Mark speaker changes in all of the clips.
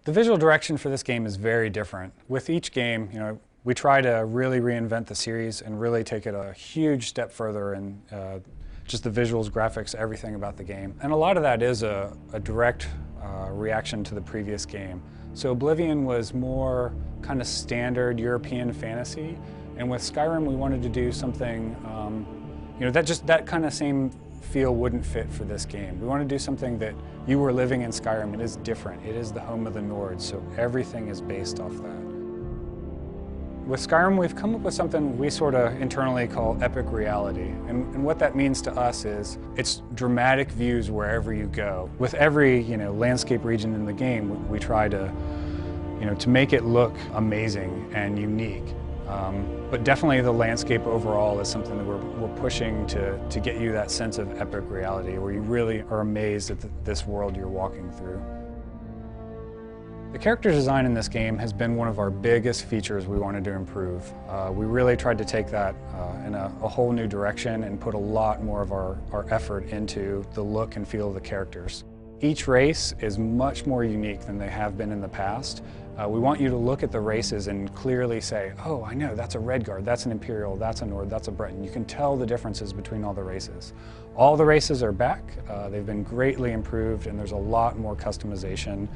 Speaker 1: The visual direction for this game is very different. With each game, we try to really reinvent the series and really take it a huge step further in just the visuals, graphics, everything about the game. And a lot of that is a direct reaction to the previous game. So Oblivion was more kind of standard European fantasy, and with Skyrim we wanted to do something, that kind of same feel wouldn't fit for this game. We want to do something that you were living in Skyrim. It is different. It is the home of the Nords, so everything is based off that. With Skyrim, we've come up with something we sort of internally call epic reality. And what that means to us is it's dramatic views wherever you go. With every landscape region in the game, we try to make it look amazing and unique. But definitely the landscape overall is something that we're pushing to get you that sense of epic reality where you really are amazed at this world you're walking through. The character design in this game has been one of our biggest features we wanted to improve. We really tried to take that in a whole new direction and put a lot more of our effort into the look and feel of the characters. Each race is much more unique than they have been in the past. We want you to look at the races and clearly say, oh, I know, that's a Redguard, that's an Imperial, that's a Nord, that's a Breton. You can tell the differences between all the races. All the races are back. They've been greatly improved, and there's a lot more customization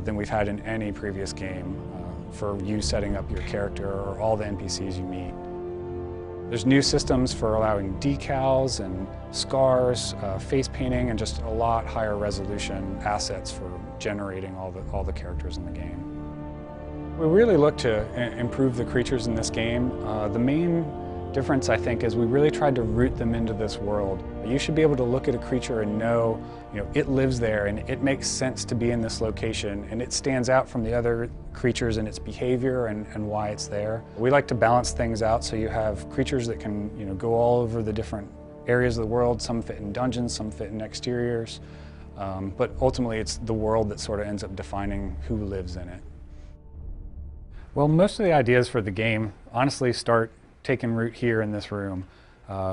Speaker 1: than we've had in any previous game for you setting up your character or all the NPCs you meet. There's new systems for allowing decals and scars, face painting, and just a lot higher resolution assets for generating all the characters in the game. We really look to improve the creatures in this game. The main difference, I think, is we really tried to root them into this world. You should be able to look at a creature and know, it lives there and it makes sense to be in this location, and it stands out from the other creatures in its behavior and why it's there. We like to balance things out so you have creatures that can go all over the different areas of the world. Some fit in dungeons, some fit in exteriors, but ultimately it's the world that sort of ends up defining who lives in it. Well, most of the ideas for the game honestly start taking root here in this room.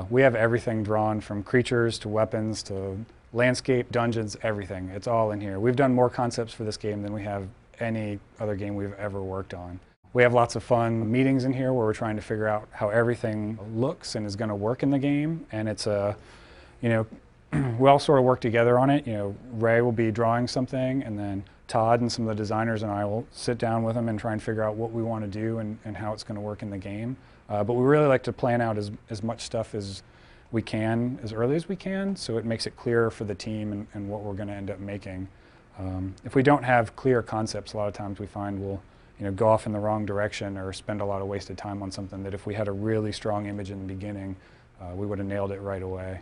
Speaker 1: We have everything drawn from creatures to weapons to landscape, dungeons, everything. It's all in here. We've done more concepts for this game than we have any other game we've ever worked on. We have lots of fun meetings in here where we're trying to figure out how everything looks and is going to work in the game, and it's we all sort of work together on it. Ray will be drawing something, and then Todd and some of the designers and I will sit down with them and try and figure out what we want to do and how it's going to work in the game. But we really like to plan out as much stuff as we can, as early as we can, so it makes it clearer for the team and what we're going to end up making. If we don't have clear concepts, a lot of times we find we'll go off in the wrong direction or spend a lot of wasted time on something that if we had a really strong image in the beginning, we would have nailed it right away.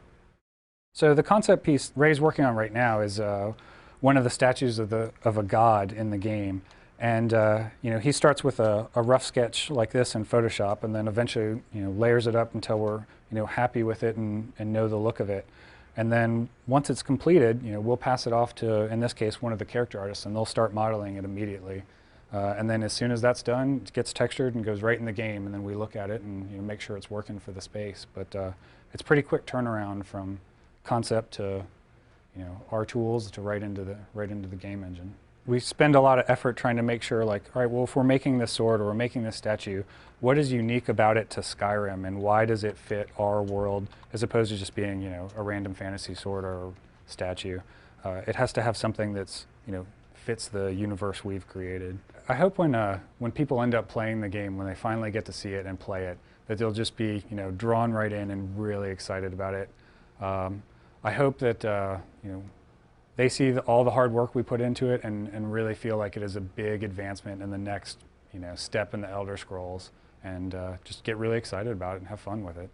Speaker 1: So the concept piece Ray's working on right now is one of the statues of a god in the game. And he starts with a rough sketch like this in Photoshop, and then eventually layers it up until we're happy with it and know the look of it. And then once it's completed, we'll pass it off to, in this case, one of the character artists, and they'll start modeling it immediately. And then as soon as that's done, it gets textured and goes right in the game, and then we look at it and make sure it's working for the space. But it's pretty quick turnaround from concept to our tools to right into the game engine. We spend a lot of effort trying to make sure, like, all right, well, if we're making this sword or we're making this statue, what is unique about it to Skyrim, and why does it fit our world as opposed to just being, a random fantasy sword or statue? It has to have something that's, fits the universe we've created. I hope when people end up playing the game, when they finally get to see it and play it, that they'll just be, drawn right in and really excited about it. I hope that, they see all the hard work we put into it and really feel like it is a big advancement in the next step in the Elder Scrolls, and just get really excited about it and have fun with it.